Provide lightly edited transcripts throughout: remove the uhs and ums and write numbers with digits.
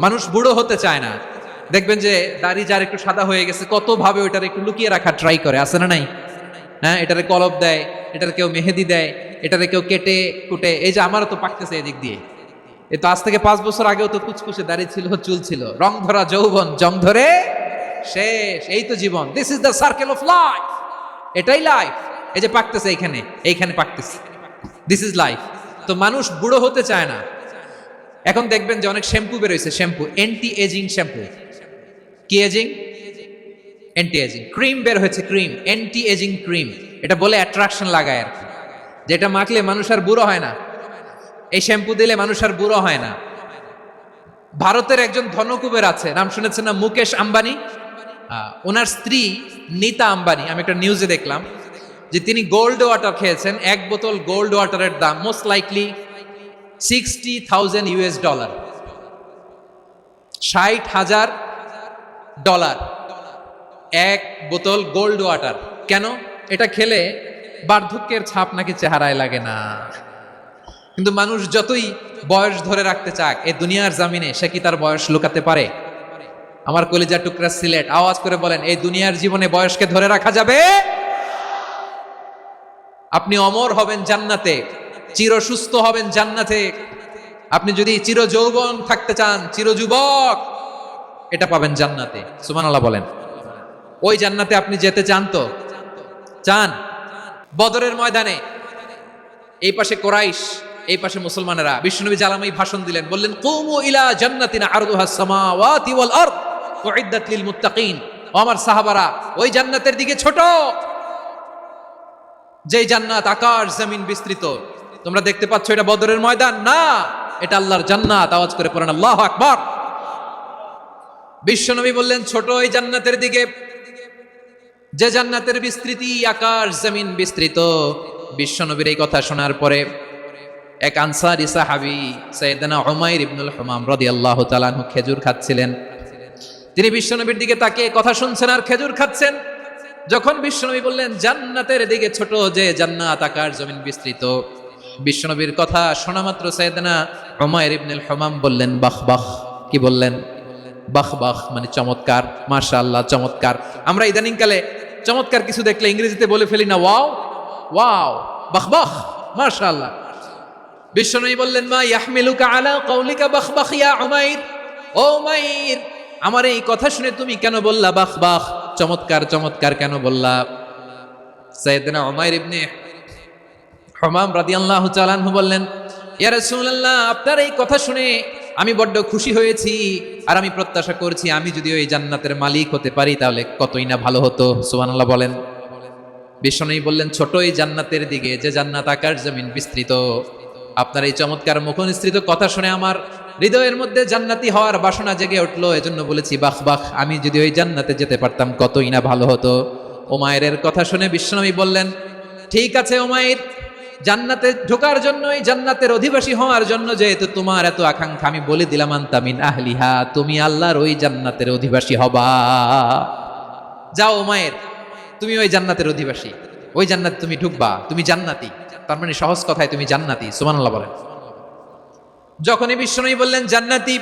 মানুষ বুড়ো হতে চায় না। দেখবেন যে দাড়ি যার একটু সাদা হয়ে গেছে কত ভাবে ওইটার একটু লুকিয়ে রাখার ট্রাই করে, আছে না নাই? হ্যাঁ, এটারে কলপ দেয়, এটার কেউ মেহেদি দেয়, এটারে কেউ কেটে কুটে। এই যে আমারও তো পাকতেছে এদিক দিয়ে, এ তো আজ থেকে 5 বছর আগেও তো কুচকুচে দাড়ি ছিল, চুল ছিল, রং ধরা যৌবন, জং ধরে শেষ। এই তো জীবন, this is the circle of life, এটাই লাইফ। এই যে পাকতেছে এইখানে, এইখানে পাকতেছে, দিস ইজ লাইফ। তো মানুষ বুড়ো হতে চায় না। এখন দেখবেন যে অনেক শ্যাম্পু বেরোইছে, শ্যাম্পু অ্যান্টি এজিং শ্যাম্পু। কি এজিং? Anti ageing. ক্রিম বের হয়েছে, ক্রিম অ্যান্টি এজিং ক্রিম। এটা বলে অ্যাট্রাকশন লাগায় আর কি, যেটা মাখলে মানুষ আর বুড়ো হয় না। এই শ্যাম্পু দিলে মানুষ আর বুড়ো হয় না। ভারতের একজন ধনকুবের আছে, নাম শুনেছেন না? মুকেশ আম্বানি। ওনার স্ত্রী নীতা আম্বানি, আমি একটা নিউজে দেখলাম যে তিনি গোল্ড ওয়াটার খেয়েছেন। 1 বোতল গোল্ড ওয়াটারের দাম মোস্ট লাইকলি $60,000, $60,000 এক বোতল গোল্ড ওয়াটার। কেন? এটা খেলে বার্ধক্যের ছাপ নাকি চেহারায় লাগে না। কিন্তু মানুষ যতই বয়স ধরে রাখতে চাক এই দুনিয়ার জামিনে, সে কি তার বয়স লুকাতে পারে? আমার কলিজা টুকরা সিলেট, আওয়াজ করে বলেন, এই দুনিয়ার জীবনে বয়সকে ধরে রাখা যাবে? আপনি অমর হবেন জান্নাতে, চির সুস্থ হবেন জান্নাতে। আপনি যদি চির যৌবন থাকতে চান, চির যুবক, এটা পাবেন জান্নাতে। সুবহানাল্লাহ বলেন। ওই জান্নাতে আপনি যেতে চান তো? চান? বদরের ময়দানে এই পাশে কোরাইশ, এই পাশে মুসলমানেরা। বিশ্বনবী জালামাই ভাষণ দিলেন, বললেন, কুমু ইলা জান্নাতিন আরদুহাস সামাওয়াতি ওয়াল আরদ উইদ্দাত লিল মুত্তাকিন। ও আমার সাহাবারা, ওই জান্নাতের দিকে ছোট, যেই জান্নাত আকাশ জমিন বিস্তৃত। তোমরা দেখতে পাচ্ছ এটা বদরের ময়দান না, এটা আল্লাহর জান্নাত। আওয়াজ করে পড়েন আল্লাহু আকবার। বিশ্বনবী বললেন, ছোট ওই জান্নাতের দিকে, যে জান্নাতের বিস্তৃতি আকাশ জমিন বিস্তৃত। বিশ্বনবীর এই কথা শোনার পরে এক আনসারী সাহাবী সাইয়েদনা উমাইর ইবনুল হুমাম রাদিয়াল্লাহু তাআলা আনহু খেজুর খাচ্ছিলেন। তিনি বিশ্বনবীর দিকে তাকিয়ে কথা শুনছেন আর খেজুর খাচ্ছেন। যখন বিশ্বনবী বললেন জান্নাতের দিকে ছোট, যে জান্নাত আকাশ জমিন বিস্তৃত, বিশ্বনবীর কথা শোনা মাত্র সাইয়েদনা উমাইর ইবনুল হুমাম বললেন, বাহ বাহ। কি বললেন? বাহ বাহ, মানে চমৎকার, মাশাআল্লাহ, চমৎকার। আমরা ইদানিংকালে চমৎকার কিছু দেখলে ইংরেজিতে বলে ফেলি না, ওয়াও ওয়াও, বাহ বাহ, মাশাআল্লাহ। বিশ্বনবী বললেন, মা ইয়াহমিলুকা আলা কাউলিকা বাহ বাহ ইয়া উমাইর। ও উমাইর, আমার এই কথা শুনে তুমি কেন বললা বাহ বাহ, চমৎকার চমৎকার কেন বললা? সাইয়েদনা উমাইর ইবনে হুমাম রাদিয়াল্লাহু তাআলা আনহু বললেন, ইয়া রাসূলুল্লাহ, আপনার এই কথা শুনে আমি বড্ড খুশি হয়েছি, আর আমি প্রত্যাশা করছি আমি যদি ওই জান্নাতের মালিক হতে পারি তাহলে কতই না ভালো হতো। সুবহানাল্লাহ বলেন। বিশ্বনবী বললেন, ছোট এই জান্নাতের দিকে, যে জান্নাত আকাশ জমিন বিস্তৃত। আপনার এই চমৎকার মুখনিসৃত কথা শুনে আমার হৃদয়ের মধ্যে জান্নাতি হওয়ার বাসনা জেগে উঠলো, এজন্য বলেছি বাহ বাহ, আমি যদি ওই জান্নাতে যেতে পারতাম কতই না ভালো হতো। উমাইরের কথা শুনে বিশ্বনবী বললেন, ঠিক আছে উমাইর, জান্নাতে ঢোকার জন্য, এই জান্নাতের অধিবাসী হওয়ার জন্য যেহেতু তোমার এত আকাঙ্ক্ষা, আমি বলে দিলাম আনতা মিন আহলিহা, তুমি আল্লাহর ওই জান্নাতের অধিবাসী হবা। যাও উমাইর, তুমি ওই জান্নাতের অধিবাসী, ওই জান্নাতে তুমি ঢুকবা, তুমি জান্নাতি। তার মানে সহজ কথায় তুমি জান্নাতি। সুবহানাল্লাহ বলেন। যখনই বিশ্বনবী বললেন জান্নাতি,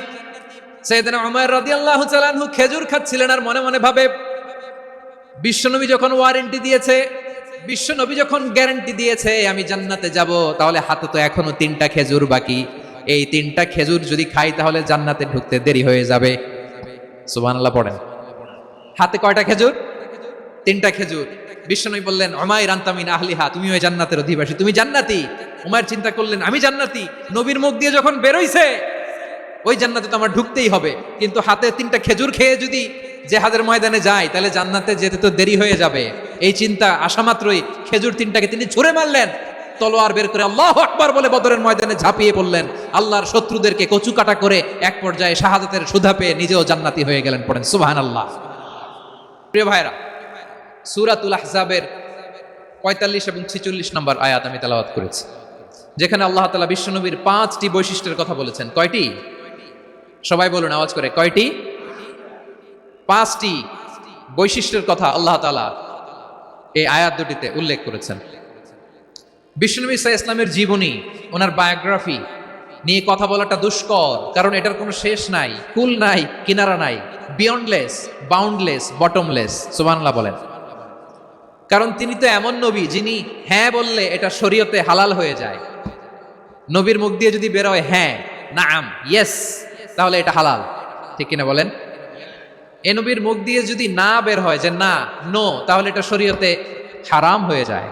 সাইয়েদনা উমর রাদিয়াল্লাহু তাআলা আনহু খেজুর খাচ্ছিলেন আর মনে মনে ভাবে, বিশ্বনবী যখন ওয়ারেন্টি দিয়েছে, বিশ্বনবী যখন গ্যারান্টি দিয়েছে আমি জান্নাতে যাব, তাহলে হাতে তো এখনো 3টা খেজুর বাকি। এই 3টা খেজুর যদি খাই তাহলে জান্নাতে ঢুকতে দেরি হয়ে যাবে। সুবহানাল্লাহ পড়েন। হাতে কয়টা খেজুর? 3টা খেজুর। বিশ্বনবী বললেন, উমাইর আনতা মিন আহলিহা, তুমি ওই জান্নাতের অধিবাসী, তুমি জান্নাতি। উমাইর চিন্তা করলেন, আমি জান্নাতি, নবীর মুখ দিয়ে যখন বেরোইছে ওই জান্নাতে তো আমার ঢুকতেই হবে, কিন্তু হাতে 3টা খেজুর খেয়ে যদি জিহাদের ময়দানে যায় তাহলে জান্নাতে যেতে তো দেরি হয়ে যাবে। এই চিন্তা আসা মাত্রই খেজুর 3টাকে তিনি ছুঁড়ে মারলেন, তলোয়ার বের করে আল্লাহু আকবার বলে বদরের ময়দানে ঝাঁপিয়ে পড়লেন। আল্লাহর শত্রুদেরকে কচুকাটা করে এক পর্যায়ে শাহাদাতের সুধা পেয়ে নিজেও জান্নাতি হয়ে গেলেন। পড়েন সুবহানাল্লাহ। প্রিয় ভাইরা, সূরাতুল আহজাবের 45 এবং 46 নম্বর আয়াত আমি তেলাওয়াত করেছি, যেখানে আল্লাহ তাআলা বিশ্বনবীর 5টি বৈশিষ্ট্যের কথা বলেছেন। কয়টি? সবাই বলুন আওয়াজ করে, কয়টি? 5টি বৈশিষ্ট্যের কথা আল্লাহ তাআলা এই আয়াত দুটিতে উল্লেখ করেছেন। বিশ্বনবী সাল্লাল্লাহু আলাইহি ওয়াসাল্লামের জীবনী, ওনার বায়োগ্রাফি, নিয়ে কথা বলাটা দুষ্কর, কারণ এটার কোনো শেষ নাই, কুল নাই, কিনারা নাই, বিয়ন্ডলেস, বাউন্ডলেস, বটমলেস। সুবহানাল্লাহ বলেন। কারণ তিনি তো এমন নবী যিনি হ্যাঁ বললে এটা শরীয়তে হালাল হয়ে যায়। নবীর মুখ দিয়ে যদি বের হয় হ্যাঁ, নাম, ইয়েস, তাহলে এটা হালাল, ঠিক কিনা বলেন? এ নবীর মুখ দিয়ে যদি না বের হয় যে না, নো, তাহলে এটা শরীয়তে হারাম হয়ে যায়।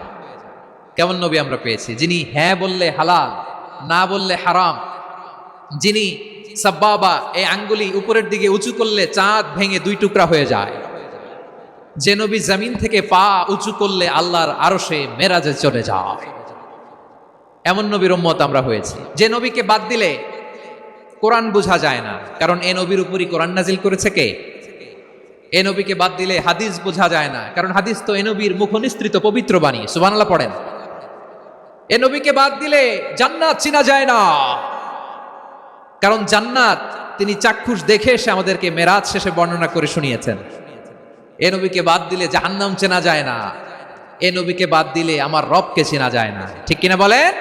কেমন নবী আমরা পেয়েছি, যিনি হ্যাঁ বললে হালাল, না বললে হারাম, যিনি সাব্বাবা, এই আঙ্গুলি উপরের দিকে উঁচু করলে চাঁদ ভেঙে দুই টুকরা হয়ে যায়, যে নবী জমিন থেকে পা উঁচু করলে আল্লাহর আরশে মেরাজে চলে যায়, এমন নবীর উম্মত আমরা হয়েছি। যে নবীকে বাদ দিলে কোরআন বোঝা যায় না, কারণ এ নবীর উপরই কোরআন নাজিল করেছে কে? এ নবীকে বাদ দিলে হাদিস বোঝা যায় না, কারণ হাদিস তো এ নবীর মুখনিসৃত পবিত্র বাণী। সুবহানাল্লাহ পড়েন। এ নবীকে বাদ দিলে জান্নাত চিনা যায় না, কারণ জান্নাত তিনি চাক্ষুষ দেখে এসে আমাদেরকে মেরাজ শেষে বর্ণনা করে শুনিয়েছেন। এ নবীকে বাদ দিলে জাহান্নাম চেনা যায় না, এ নবীকে বাদ দিলে আমার রবকে চেনা যায় না, ঠিক কিনা বলেন?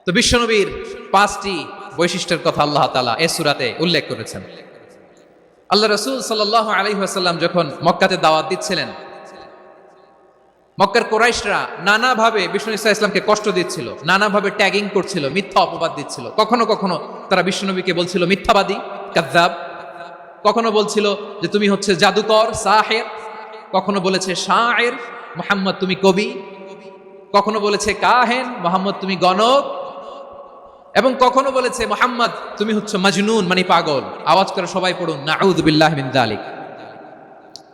তো বিশ্বনবীর 5টি বৈশিষ্ট্যের কথা আল্লাহ তাআলা এই সূরাতে উল্লেখ করেছেন। আল্লাহ রাসূল সাল্লাল্লাহু আলাইহি ওয়াসাল্লাম যখন মক্কাতে দাওয়াত দিচ্ছিলেন, মক্কার কুরাইশরা নানাভাবে বিষ্ণু ইসা ইসলামকে কষ্ট দিচ্ছিল, নানাভাবে ট্যাগিং করছিল, মিথ্যা অপবাদ দিচ্ছিল। কখনো কখনো তারা বিশ্বনবীকে বলছিল মিথ্যাবাদী, কাযযাব। কখনো বলছিল যে তুমি হচ্ছে জাদুকর, সাহের। কখনো বলেছে শায়ের, মুহাম্মদ তুমি কবি। কখনো বলেছে কাহেন, মুহাম্মদ তুমি গণক। এবং কখনো বলেছে মুহাম্মদ তুমি হচ্ছে মাজনুন, মানে পাগল। আওয়াজ করে সবাই পড়ুন নাউযু বিল্লাহি মিন যালিক।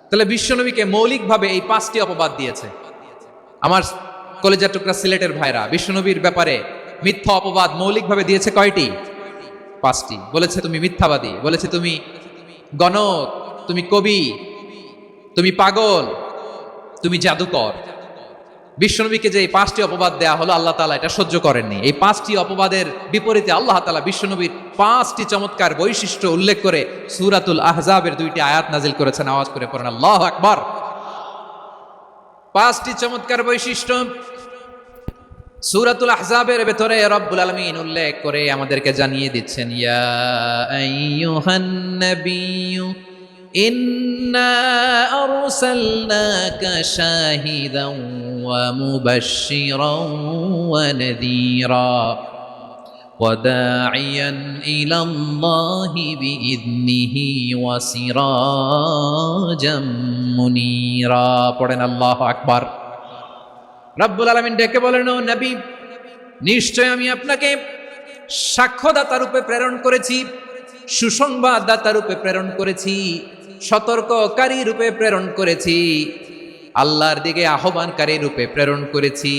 তাহলে বিশ্বনবীকে মৌলিকভাবে এই 5টি অপবাদ দিয়েছে। আমার কলেজার টুকরা সিলেটের ভাইরা, বিশ্বনবীর ব্যাপারে মিথ্যা অপবাদ মৌলিকভাবে দিয়েছে কয়টি? 5টি। বলেছে তুমি মিথ্যাবাদী, বলেছে তুমি গণক, তুমি কবি, তুমি পাগল, তুমি জাদুকর। বিশ্বনবীকে যে এই 5টি অপবাদ দেয়া হলো, আল্লাহ তাআলা এটা সহ্য করেননি। এই 5টি অপবাদের বিপরীতে আল্লাহ তাআলা বিশ্বনবীর 5টি চমৎকার বৈশিষ্ট্য উল্লেখ করে সূরাতুল আহজাবের 2টি আয়াত নাজিল করেছেন। আওয়াজ করে পড়েন আল্লাহু আকবার। 5টি চমৎকার বৈশিষ্ট্য সূরাতুল আহজাবের ভেতরে রব্বুল আলামিন উল্লেখ করে আমাদেরকে জানিয়ে দিচ্ছেন, ইয়া আইয়ুহান নাবিয়্যু ইন্না আরসালনাকা শাহিদান ওয়া মুবাশশিরান ওয়া নাযীরা ওয়া দাঈয়ান ইলাল্লাহি বিইذনিহি ওয়া সিরাজাম মুনীরা। পড়েন আল্লাহু আকবার। রব্বুল আলামিন ডেকে বলেন, ও নবী, নিশ্চয় আমি আপনাকে সাক্ষ্যদাতা রূপে প্রেরণ করেছি, সুসংবাদদাতা রূপে প্রেরণ করেছি, সতর্ককারী রূপে প্রেরণ করেছি, আল্লাহর দিকে আহ্বানকারী রূপে প্রেরণ করেছি,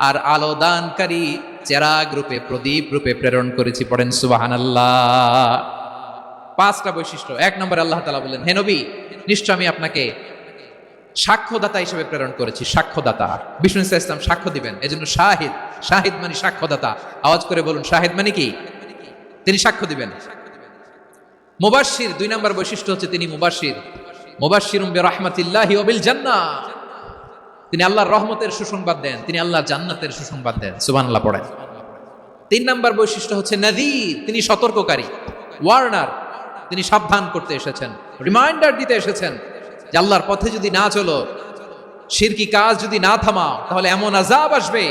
আর আলো দানকারী চেরাগ রূপে, প্রদীপ রূপে প্রেরণ করেছি। পড়েন সুবহানাল্লাহ। 5টা বৈশিষ্ট্য। 1 নম্বরে আল্লাহ তাআলা বলেন, হে নবী, নিশ্চয় আমি আপনাকে সাক্ষ্যদাতা হিসেবে প্রেরণ করেছি। সাক্ষ্যদাতা, বিষ্ণু ইসা ইসলাম সাক্ষ্য দিবেন, এজন্য শাহিদ। শাহিদ মানে সাক্ষ্যদাতা। আওয়াজ করে বলুন, শাহিদ মানে কি? তিনি সাক্ষ্য দিবেন। মুবাশশির, 2 নম্বর বৈশিষ্ট্য হচ্ছে তিনি মুবাশশির। মুবাশশিরুম বিরাহমাতিল্লাহি ওয়া বিল জান্নাহ। তিনি আল্লাহর রহমতের সুসংবাদ দেন, তিনি আল্লাহর জান্নাতের সুসংবাদ দেন। সুবহানাল্লাহ পড়েন। 3 নম্বর বৈশিষ্ট্য হচ্ছে নাযীর, তিনি সতর্ককারী, ওয়ার্নার। তিনি সাবধান করতে এসেছেন, রিমাইন্ডার দিতে এসেছেন যে আল্লাহর পথে যদি না চলো, শিরকি কাজ যদি না থামাও, তাহলে এমন আযাব আসবে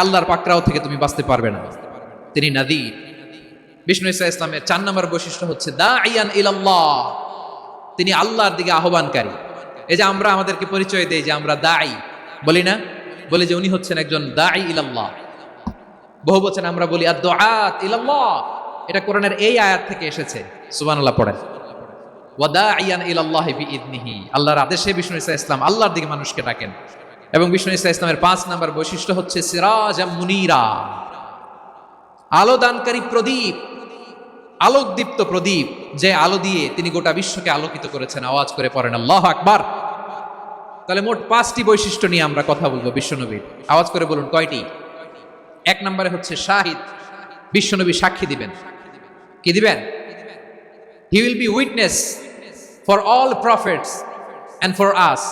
আল্লাহর পাকড়াও থেকে তুমি বাঁচতে পারবে না। তিনি নাযীর। বিষ্ণু ইসা ইসলামের 4 নম্বর বৈশিষ্ট্য হচ্ছে দাঈয়ান ইলাল্লাহ, তিনি আল্লাহর দিকে আহ্বানকারী। এই যে আমরা আমাদেরকে পরিচয় দেই যে আমরা দাঈ, বলি না? বলি যে উনি হচ্ছেন একজন দাঈ ইলাল্লাহ। বহু বচন আমরা বলি আদ-দুআত ইলাল্লাহ। এটা কোরআনের এই আয়াত থেকে এসেছে। সুবহানাল্লাহ পড়েন। ওয়া দাঈয়ান ইলাল্লাহি বিইذনিহি, আল্লাহর আদেশে বিষ্ণু ইসা ইসলাম আল্লাহর দিকে মানুষকে ডাকেন। এবং বিষ্ণু ইসা ইসলামের 5 নম্বর বৈশিষ্ট্য হচ্ছে সিরাজাম মুনীরা, আলো দানকারী প্রদীপ, আলোকদীপ্ত প্রদীপ, যে আলো দিয়ে তিনি গোটা বিশ্বকে আলোকিত করেছেন। আওয়াজ করে পড়েন আল্লাহু আকবার। তাহলে মোট 5টি বৈশিষ্ট্য নিয়ে আমরা কথা বলবো বিশ্বনবীর। আওয়াজ করে বলুন কয়টি? 1 নম্বরে হচ্ছে শাহিদ, বিশ্বনবী সাক্ষী দিবেন। কি দিবেন? He will be witness for all prophets and for us.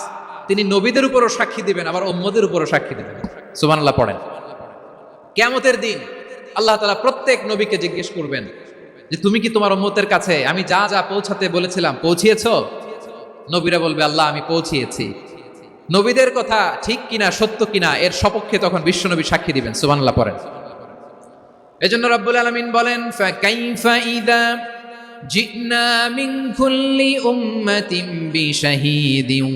তিনি নবীদের উপরও সাক্ষী দিবেন, আবার উম্মতের উপরও সাক্ষী দিবেন। সুবহানাল্লাহ পড়েন। কিয়ামতের দিন আল্লাহ তাআলা প্রত্যেক নবীকে জিজ্ঞেস করবেন যে তুমি কি তোমার উম্মতের কাছে আমি যা যা পৌঁছাতে বলেছিলাম পৌঁছিয়েছো? নবীরা বলবে আল্লাহ আমি পৌঁছিয়েছি। নবীদের কথা ঠিক কিনা সত্য কিনা এর সপক্ষে তখন বিশ্বনবী সাক্ষী দিবেন। সুবহানাল্লাহ পড়েন। এজন্য রব্বুল আলামিন বলেন ফাকাইফা ইযা জিনা মিন কুল্লি উম্মাতিন বিশাহীদিন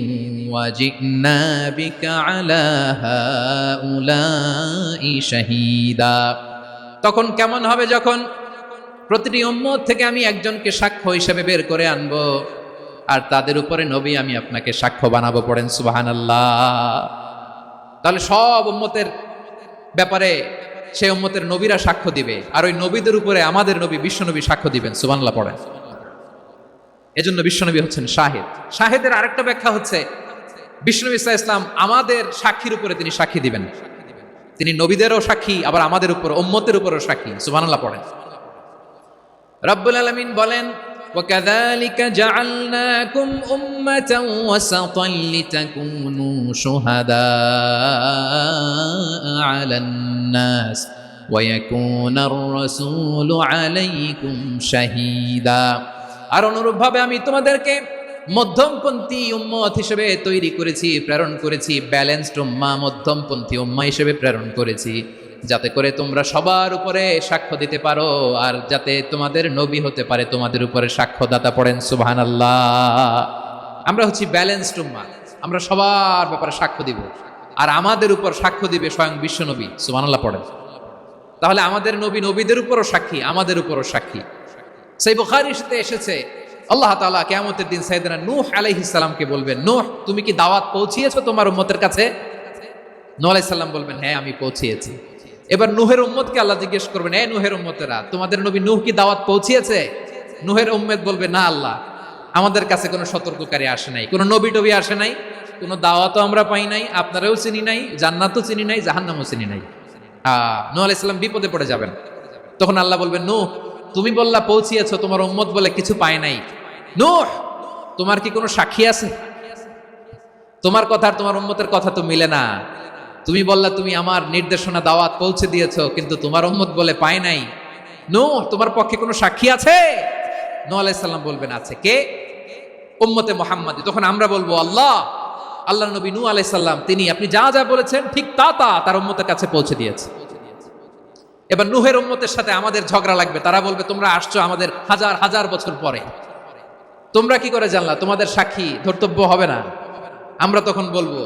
ওয়া জিনা বিকা আলা হাউলাই শাহীদা। তখন কেমন হবে যখন প্রতিটি উম্মত থেকে আমি একজনকে সাক্ষ্য হিসেবে বের করে আনবো, আর তাদের উপরে নবী আমি আপনাকে সাক্ষ্য বানাবো। পড়েন সুবহানাল্লাহ। তাহলে সব উম্মতের ব্যাপারে সেই উম্মতের নবীরা সাক্ষ্য দিবে, আর ওই নবীদের উপরে আমাদের নবী বিশ্বনবী সাক্ষ্য দিবেন। সুবহানাল্লাহ পড়েন। এজন্য বিশ্বনবী হচ্ছেন শাহিদ। শাহিদের আরেকটা ব্যাখ্যা হচ্ছে বিশ্বনবী সাল্লাল্লাহু আলাইহি ওয়াসাল্লাম আমাদের সাক্ষীর উপরে তিনি সাক্ষী দিবেন। তিনি নবীদেরও সাক্ষী, আবার আমাদের উপর উম্মতের উপরও সাক্ষী। সুবহানাল্লাহ পড়েন। রব্বুল আলামিন বলেন وَكَذَلِكَ جَعَلْنَاكُمْ أُمَّةً وَسَطًا لِتَكُونُوا شُهَدَاءَ عَلَى النَّاسِ وَيَكُونَ الرَّسُولُ عَلَيْكُمْ شَهِيدًا। আর অনুরূপভাবে আমি তোমাদেরকে মধ্যমপন্থী উম্মত হিসেবে তৈরি করেছি, প্রেরণ করেছি। ব্যালেন্সড উম্মাহ, মধ্যমপন্থী উম্মাহ হিসেবে প্রেরণ করেছি, যাতে করে তোমরা সবার উপরে সাক্ষ্য দিতে পারো, আর যাতে তোমাদের নবী হতে পারে তোমাদের উপরে সাক্ষ্যদাতা। পড়েন সুবহানাল্লাহ। আমরা হচ্ছি ব্যালেন্সড উম্মাহ, আমরা সবার ব্যাপারে সাক্ষ্য দিব, আর আমাদের উপর সাক্ষ্য দিবে স্বয়ং বিশ্বনবী। সুবহানাল্লাহ পড়েন। তাহলে আমাদের নবী নবীদের উপরও সাক্ষী, আমাদের উপরও সাক্ষী। সেই বুখারীতে এসেছে আল্লাহ তাআলা কিয়ামতের দিন সাইয়েদনা নূহ আলাইহিস সালামকে বলবেন, নূহ তুমি কি দাওয়াত পৌঁছিয়েছো তোমার উম্মতের কাছে? নূহ আলাইহিস সালাম বলবেন হ্যাঁ আমি পৌঁছিয়েছি। এবার নূহের উম্মতকে আল্লাহ জিজ্ঞেস করবেন, এই নূহের উম্মতেরা তোমাদের নবী নূহ কি দাওয়াত পৌঁছিয়েছে? নূহের উম্মত বলবে না আল্লাহ, আমাদের কাছে কোনো সতর্ককারী আসে নাই, কোনো নবী টবি আসে নাই, কোনো দাওয়াতও আমরা পাই নাই, আপনারাও চিনি নাই, জান্নাতও চিনি নাই, জাহান্নামও চিনি নাই। নূহ আলাইহিস সালাম বিপদে পড়ে যাবেন। তখন আল্লাহ বলবেন, নূহ তুমি বললা পৌঁছিয়েছো, তোমার উম্মত বলে কিছু পায় নাই। নূহ তোমার কি কোনো সাক্ষী আছে? তোমার কথা আর তোমার উম্মতের কথা তো মিলে না। তুমি বললা তুমি আমার নির্দেশনা দাওয়াত পৌঁছে দিয়েছো, কিন্তু তোমার উম্মত বলে পায় নাই। নূহ তোমার পক্ষে কোনো সাক্ষী আছে? নূহ আলাইহিস সালাম বলবেন আছে। কে? উম্মতে মুহাম্মাদী। তখন আমরা বলবো আল্লাহ, আল্লাহর নবী নূহ আলাইহিস সালাম তিনি আপনি যা যা বলেছেন ঠিক তা তা তার উম্মতের কাছে পৌঁছে দিয়েছে। এবার নূহের উম্মতের সাথে আমাদের ঝগড়া লাগবে। তারা বলবে তোমরা আসছো আমাদের হাজার হাজার বছর পরে, তোমরা কি করে জানলা? তোমাদের সাক্ষী ধর্তব্য হবে না। আমরা তখন বলবো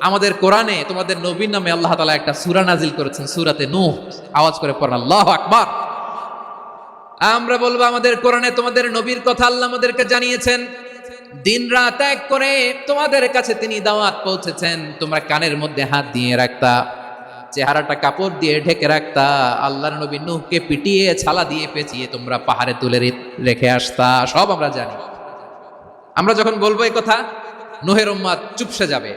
আমাদের কোরআনে তোমাদের নবীর নামে আল্লাহ তাআলা একটা সূরা নাজিল করেছেন, সূরাতে নূহ। আওয়াজ করে পড়েন আল্লাহু আকবার। আমরা বলবো আমাদের কোরআনে তোমাদের নবীর কথা আল্লাহ আমাদেরকে জানিয়েছেন, দিন রাত এক করে তোমাদের কাছে তিনি দাওয়াত পৌঁছেছেন। তোমরা কানের মধ্যে হাত দিয়ে রাখতা, চেহারাটা কাপড় দিয়ে ঢেকে রাখতা, আল্লাহর নবী নূহকে পিটিয়ে ছালা দিয়ে পেঁচিয়ে তোমরা পাহাড়ে তুলে রেখে আসতা। সব আমরা জানি। আমরা যখন বলবো এই কথা, নূহের উম্মত চুপসে যাবে।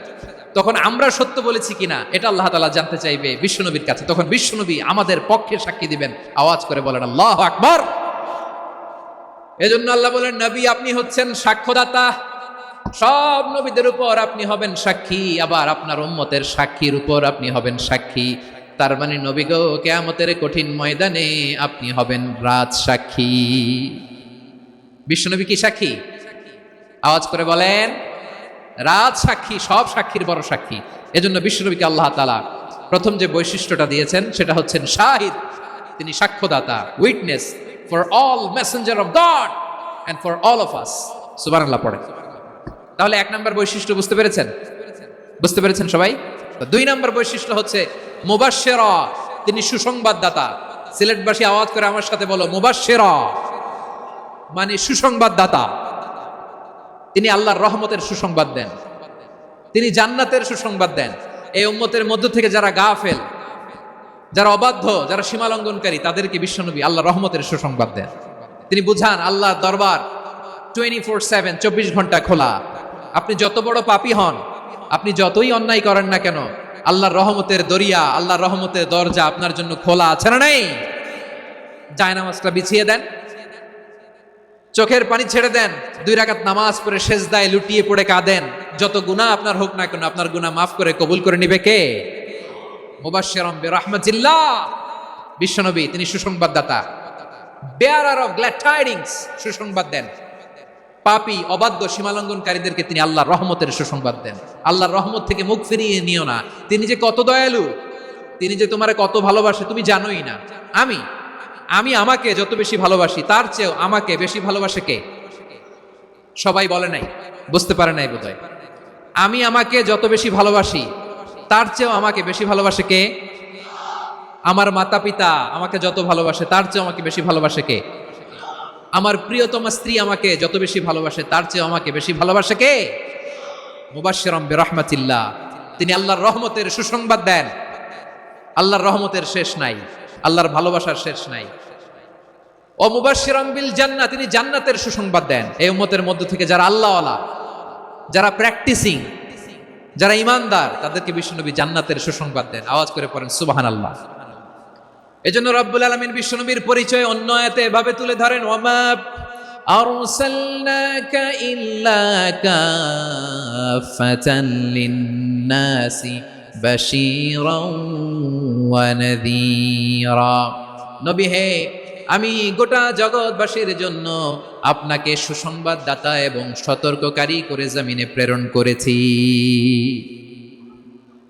তখন আমরা সত্য বলেছি কিনা এটা আল্লাহ তাআলা জানতে চাইবে বিশ্বনবীর কাছে। তখন বিশ্বনবী আমাদের পক্ষে সাক্ষী দিবেন। আওয়াজ করে বলেন আল্লাহু আকবার। এজন্য আল্লাহ বলেন নবী আপনি হচ্ছেন সাক্ষ্যদাতা, সব নবীদের উপর আপনি হবেন সাক্ষী, আবার আপনার উম্মতের সাক্ষীর উপর আপনি হবেন সাক্ষী। তার মানে নবী গো কিয়ামতের কঠিন ময়দানে আপনি হবেন রাজ সাক্ষী। বিশ্বনবী কি সাক্ষী? আওয়াজ করে বলেন রাজ সাক্ষী, সব সাক্ষীর বড় সাক্ষী। এজন্য বিশ্বনবীকে আল্লাহ তাআলা প্রথম যে বৈশিষ্ট্যটা দিয়েছেন সেটা হচ্ছেন শাহিদ। তিনি সাক্ষ্যদাতা, witness for all messenger of God and for all of us. সুবহানাল্লাহ পড়ে। তাহলে এক নম্বর বৈশিষ্ট্য বুঝতে পেরেছেন? বুঝতে পেরেছেন সবাই? দুই নম্বর বৈশিষ্ট্য হচ্ছে মুবাশশিরা, তিনি সুসংবাদদাতা। সিলেটবাসী আওয়াজ করে আমার সাথে বলো মুবাশশিরা, মানে সুসংবাদদাতা। তিনি আল্লাহর রহমতের সুসংবাদ দেন, তিনি জান্নাতের সুসংবাদ দেন। এই উম্মতের মধ্য থেকে যারা গাফেল, যারা অবাধ্য, যারা সীমালঙ্ঘনকারী, তাদেরকে বিশ্বনবী আল্লাহর রহমতের সুসংবাদ দেন। তিনি বুঝান আল্লাহর দরবার 24/7 24 ঘন্টা খোলা। আপনি যত বড় পাপী হন, আপনি যতই অন্যায় করেন না কেন, আল্লাহর রহমতের দরিয়া, আল্লাহর রহমতের দরজা আপনার জন্য খোলা আছে না নাই? জায়নামাজটা বিছিয়ে দেন, চোখের পানি ছেড়ে দেন, 2 রাকাত নামাজ পড়ে সেজদায় লুটিয়ে পড়ে কাঁদেন। যত গুনাহ আপনার হোক না কেন, আপনার গুনাহ মাফ করে কবুল করে নিবে কে? মুবাশশিরাম বিরাহমাতিল্লাহ। বিশ্বনবী তিনি সুসংবাদদাতা, বেয়ারার অফ গ্ল্যাড টাইডিংস, সুসংবাদ দেন। পাপী অবাধ্য সীমালঙ্ঘনকারীদেরকে তিনি আল্লাহর রহমতের সুসংবাদ দেন। আল্লাহর রহমত থেকে মুখ ফিরিয়ে নিও না, তিনি যে কত দয়ালু, তিনি যে তোমারে কত ভালোবাসে তুমি জানোই না। আমি আমাকে যত বেশি ভালোবাসি তার চেয়েও আমাকে বেশি ভালোবাসে কে? সবাই বলে নাই, বুঝতে পারে নাই বোধহয়। আমি আমাকে যত বেশি ভালোবাসি তার চেয়েও আমাকে বেশি ভালোবাসে কে? আমার মাতা পিতা আমাকে যত ভালোবাসে তার চেয়েও আমাকে বেশি ভালোবাসে কে? আমার প্রিয়তমা স্ত্রী আমাকে যত বেশি ভালোবাসে তার চেয়েও আমাকে বেশি ভালোবাসে কে? মুবাশশিরাম বিরহমাতিল্লাহ, তিনি আল্লাহর রহমতের সুসংবাদ দেন। আল্লাহর রহমতের শেষ নাই, আল্লাহর ভালোবাসার শেষ নাই। ও মুবাশশিরাম বিল জান্নাহ, তিনি জান্নাতের সুসংবাদ দেন। এই উম্মতের মধ্য থেকে যারা আল্লাহওয়ালা, যারা প্র্যাকটিসিং, যারা ইমানদার, তাদেরকে বিশ্বনবী জান্নাতের সুসংবাদ দেন। আওয়াজ করে পড়েন সুবহানাল্লাহ। এজন্য রব্বুল আলামিন বিশ্বনবীর পরিচয় অন্য আয়াতে এভাবে তুলে ধরেন, ওয়ামা আরসালনাকা ইল্লা কাফাতান লিন-নাসি বাশীরাও ওয়া নাযীরা। নবী হে, আমি গোটা জগৎবাসীর জন্য আপনাকে সুসংবাদদাতা এবং সতর্ককারী করে জমিনে প্রেরণ করেছি।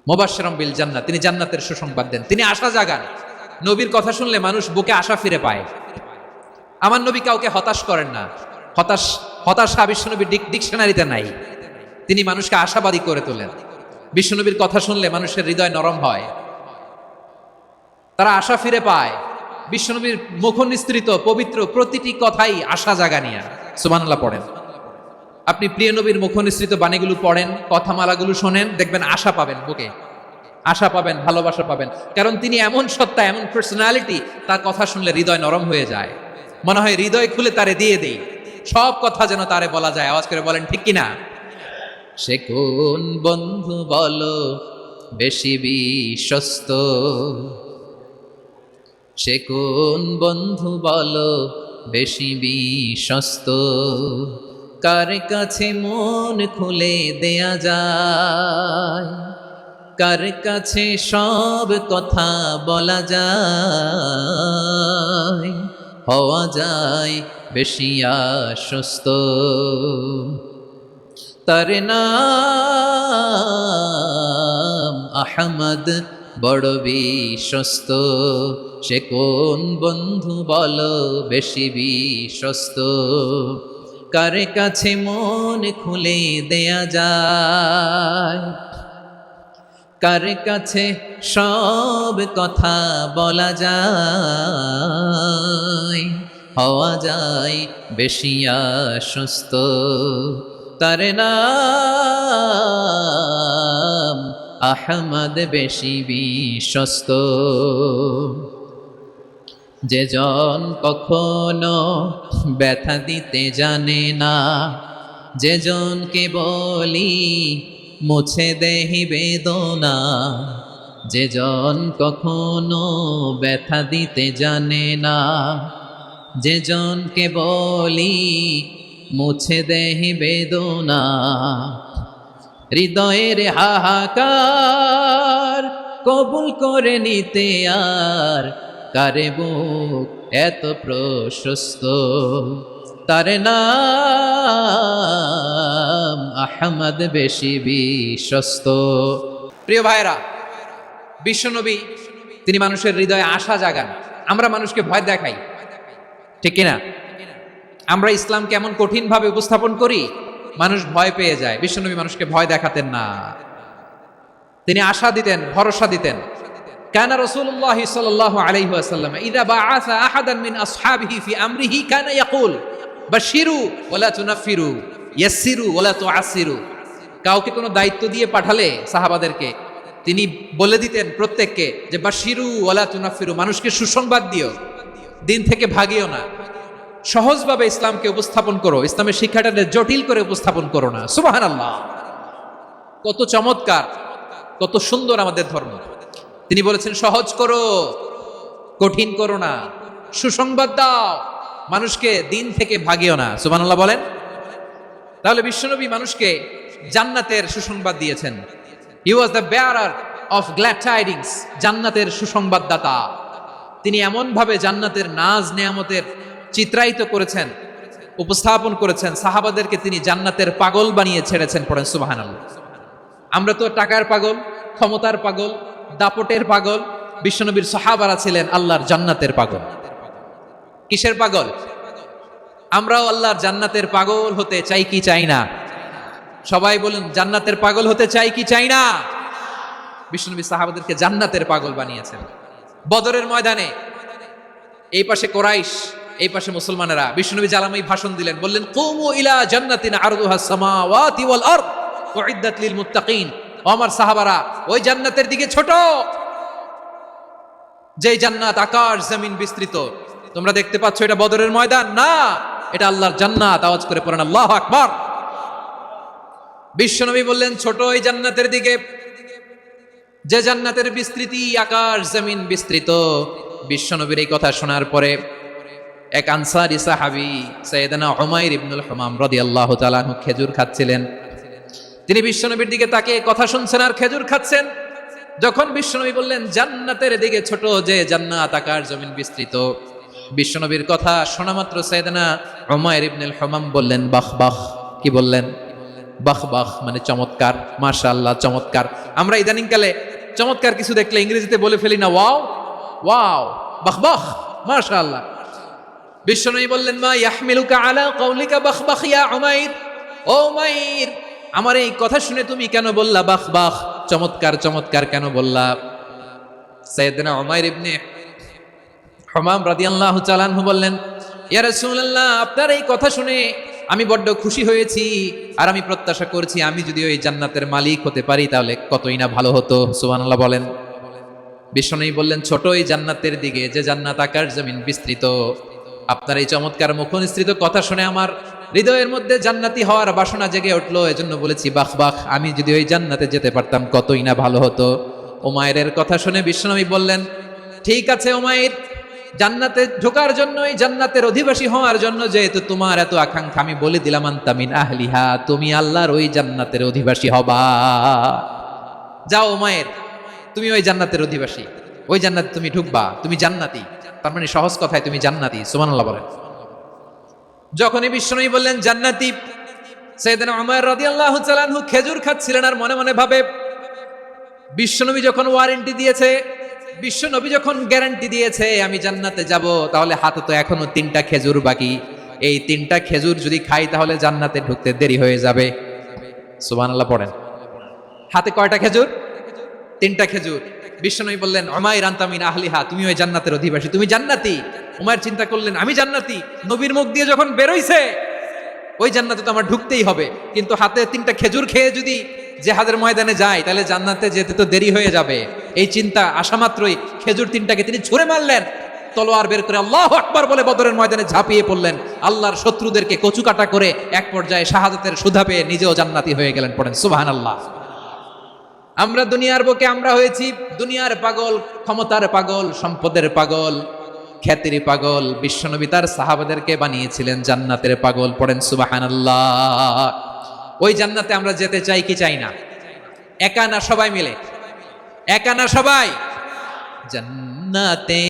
মুবাশশিরাম বিল জান্নাহ, তিনি জান্নাতের সুসংবাদ দেন, তিনি আশা জাগান। নবীর কথা শুনলে মানুষ বুকে আশা ফিরে পায়। আমার নবী কাউকে হতাশ করেন না। হতাশা বিশ্বনবীর ডিকশনারিতে নাই। তিনি মানুষকে আশাবাদী করে তোলেন। বিশ্বনবীর কথা শুনলে মানুষের হৃদয় নরম হয়, তারা আশা ফিরে পায়। বিশ্বনবীর মুখ নিঃসৃত পবিত্র প্রতিটি কথাই আশা জাগানিয়া। সুবহানাল্লাহ পড়েন। আপনি প্রিয় নবীর মুখ নিঃসৃত বাণীগুলো পড়েন, কথামালাগুলো শোনেন, দেখবেন আশা পাবেন, বুকে আশা পাবেন, ভালোবাসা পাবেন। কারণ তিনি এমন সত্তা, এমন পার্সোনালিটি, তার কথা শুনলে হৃদয় নরম হয়ে যায়। মনে হয় হৃদয় খুলে তারে দিয়ে দেই, সব কথা যেন তারে বলা যায়। আওয়াজ করে বলেন ঠিক কিনা? সে কোন বন্ধু বলো বেশি বিশ্বস্ত, সে কোন বন্ধু বলো বেশি বিশ্বস্ত, কার কাছে মন খুলে দেয়া যায়, কার কাছে সব কথা বলা যায়, হওয়া যায় বেশি আশ্বস্ত। তার নাম আহমদ, বড় বিশ্বস্ত। সে কোন বন্ধু বলো বেশি বিশ্বস্ত, কার কাছে মন খুলে দেয়া যায়, কার কাছে সব কথা বলা যায়, হওয়া যায় বেশি আশ্বস্ত। তার নাম আহমদ, বেশি বিশ্বস্ত। যে জন কখনো ব্যথা দিতে জানে না, যে জনকে বলি মুছে দেহি বেদনা, যে জন কখনো ব্যথা দিতে জানে না, যে জনকে বলি মুছে দেহি বেদনা, হৃদয়ের হাহাকার কবুল করে নিতে আর কারে বুক এত প্রশস্ত। তার নাম আহমদ, বেশি বিশ্বস্ত। প্রিয় ভাইরা, বিশ্বনবী তিনি মানুষের হৃদয়ে আশা জাগান। আমরা মানুষকে ভয় দেখাই, ঠিক কিনা? আমরা ইসলামকে এমন কঠিন ভাবে উপস্থাপন করি, মানুষ ভয় পেয়ে যায়। বিশ্বনবী মানুষকে ভয় দেখাতেন না, তিনি আশা দিতেন, ভরসা দিতেন। কানা রাসূলুল্লাহ সাল্লাল্লাহু আলাইহি ওয়াসাল্লাম ইযা বাআসা আহাদান মিন আসহাবিহি ফি আমরিহি কানা ইয়াকুল বাশিরু ওয়ালা তুনাফিরু, ইয়াসসিরু ওয়ালা তুআসসিরু। কাউকে কোনো দায়িত্ব দিয়ে পাঠালে সাহাবাদেরকে তিনি বলে দিতেন প্রত্যেককে যে বাশিরু ওয়ালা তুনাফিরু, মানুষকে সুসংবাদ দিও, দিন থেকে ভাগিও না, সহজভাবে ইসলামকে উপস্থাপন করো, ইসলামের শিক্ষাটাকে জটিল করে উপস্থাপন করো না। সুবহানাল্লাহ, কত চমৎকার, কত সুন্দর আমাদের ধর্ম। তিনি বলেছেন সহজ করো, কঠিন করো না, সুসংবাদ দাও, মানুষকে দিন থেকে ভাগিও না। সুবহানাল্লাহ বলেন। তাহলে বিশ্বনবী মানুষকে জান্নাতের সুসংবাদ দিয়েছেন। He was the bearer of glad tidings, জান্নাতের সুসংবাদদাতা। তিনি এমনভাবে জান্নাতের নাজ নেয়ামতের চিত্রায়িত করেছেন, উপস্থাপন করেছেন, সাহাবাদেরকে তিনি জান্নাতের পাগল বানিয়ে ছেড়েছেন। পড়েন সুবহানাল্লাহ। আমরা তো টাকার পাগল, ক্ষমতার পাগল, দাপটের পাগল। বিশ্বনবীর সাহাবারা ছিলেন আল্লাহর জান্নাতের পাগল। কিসের পাগল? আমরাও আল্লাহর জান্নাতের পাগল হতে চাই কি চাই না? সবাই বলুন, জান্নাতের পাগল হতে চাই কি চাই না? বিশ্বনবী সাহাবাদেরকে জান্নাতের পাগল বানিয়েছেন। বদরের ময়দানে এই পাশে কোরাইশ, এই পাশে মুসলমানেরা। বিশ্বনবী জালামাই ভাষণ দিলেন, বললেন, কুমু ইলা জান্নাতিন আরদুহা সামাওয়াতি ওয়াল আরদ উইদ্দাত লিল মুত্তাকিন। ও আমার সাহাবারা, ওই জান্নাতের দিকে ছোট, যেই জান্নাত আকাশ জমিন বিস্তৃত। তোমরা দেখতে পাচ্ছ এটা বদরের ময়দান না, এটা আল্লাহর জান্নাত। আওয়াজ করে পড়েন আল্লাহু আকবার। বিশ্বনবী বললেন, ছোট ওই জান্নাতের দিকে, যে জান্নাতের বিস্তৃতি আকাশ জমিন বিস্তৃত। বিশ্বনবীর এই কথা শোনার পরে এক আনসারী সাহাবী সাইয়েদনা উমাইর ইবনুল হুমাম রাদিয়াল্লাহু তাআলা আনহু খেজুর খাচ্ছিলেন। তিনি বিশ্বনবীর দিকে তাকিয়ে কথা শুনছেন আর খেজুর খাচ্ছেন। যখন বিশ্বনবী বললেন, জান্নাতের দিকে ছোট, যে জান্নাত আকাশ জমিন বিস্তৃত, বিশ্বনবীর কথা শোনা মাত্র সাইয়েদনা উমাইর ইবনুল হুমাম বললেন, বাহ বাহ। কি বললেন? বাহ বাহ, মানে চমৎকার, মাশাআল্লাহ, চমৎকার। আমরা ইদানিংকালে চমৎকার কিছু দেখলে ইংরেজিতে বলে ফেলি না, ওয়াও ওয়াও, বাহ বাহ, মাশাআল্লাহ। বিশ্বনবী বললেন, মা ইয়াহমিলুকা আলা কাউলিকা বাহ বাহ ইয়া উমাইর। ও উমাইর, আমার এই কথা শুনে তুমি কেন বললা বাহ বাহ, চমৎকার চমৎকার কেন বললা? সাইয়েদনা উমাইর ইবনে হুমাম রাদিয়াল্লাহু তাআলা আনহু বললেন, ইয়া রাসূলুল্লাহ, আপনার এই কথা শুনে আমি বড্ড খুশি হয়েছি, আর আমি প্রত্যাশা করছি আমি যদি ওই জান্নাতের মালিক হতে পারি তাহলে কতই না ভালো হতো। সুবহানাল্লাহ বলেন। বিশ্বনবী বললেন, ছোট এই জান্নাতের দিকে, যে জান্নাত আকাশ জমিন বিস্তৃত। আপনার এই চমৎকার মুখনিসৃত কথা শুনে আমার হৃদয়ের মধ্যে জান্নাতি হওয়ার বাসনা জেগে উঠলো, এজন্য বলেছি বাহ বাহ, আমি যদি ওই জান্নাতে যেতে পারতাম কতই না ভালো হতো। উমাইরের কথা শুনে বিশ্বনবী বললেন, ঠিক আছে উমাইর, জান্নাতে ঢোকার জন্য, এই জান্নাতের অধিবাসী হওয়ার জন্য যেহেতু তোমার এত আকাঙ্ক্ষা, আমি বলে দিলাম, আনতা মিন আহলিহা, তুমি আল্লাহর ওই জান্নাতের অধিবাসী হবা। যাও উমাইর, তুমি ওই জান্নাতের অধিবাসী, ওই জান্নাতে তুমি ঢুকবা, তুমি জান্নাতি। তার মানে সহজ কথায় তুমি জান্নাতি। সুবহানাল্লাহ বলেন। যখনই বিশ্বনবী বললেন জান্নাতি, সাইয়েদনা উমাইর রাদিয়াল্লাহু তাআলা আনহু খেজুর খাচ্ছিলেন আর মনে মনে ভাবে, বিশ্বনবী যখন ওয়ারেন্টি দিয়েছে, বিশ্বনবী যখন গ্যারান্টি দিয়েছে আমি জান্নাতে যাব, তাহলে হাতে তো এখনো 3টা খেজুর বাকি। এই 3টা খেজুর যদি খাই তাহলে জান্নাতে ঢুকতে দেরি হয়ে যাবে। সুবহানাল্লাহ পড়েন। হাতে কয়টা খেজুর? 3টা খেজুর। বিশ্বনবী বললেন, উমাইর আনতা মিন আহলিহা, তুমি ওই জান্নাতের অধিবাসী, তুমি জান্নাতি। উমাইর চিন্তা করলেন, আমি জান্নাতি, নবীর মুখ দিয়ে যখন বেরোইছে ওই জান্নাতে তো আমার ঢুকতেই হবে, কিন্তু হাতে 3টা খেজুর খেয়ে যদি জিহাদের ময়দানে যায় তাহলে জান্নাতে যেতে তো দেরি হয়ে যাবে। এই চিন্তা আসা মাত্রই খেজুর 3টাকে তিনি ছুঁড়ে মারলেন, তলোয়ার বের করে আল্লাহু আকবার বলে বদরের ময়দানে ঝাঁপিয়ে পড়লেন। আল্লাহর শত্রুদেরকে কচুকাটা করে এক পর্যায়ে শাহাদাতের সুধা পেয়ে নিজেও জান্নাতি হয়ে গেলেন। পড়েন সুবহানাল্লাহ। আমরা দুনিয়ার বুকে আমরা হয়েছি দুনিয়ার পাগল, ক্ষমতার পাগল, সম্পদের পাগল, খ্যাতির পাগল। বিশ্বনবী তার সাহাবাদেরকে বানিয়েছিলেন জান্নাতের পাগল। পড়েন সুবহানাল্লাহ। ওই জান্নাতে আমরা যেতে চাই কি চাই না? একা না সবাই মিলে? একা না সবাই? জান্নাতে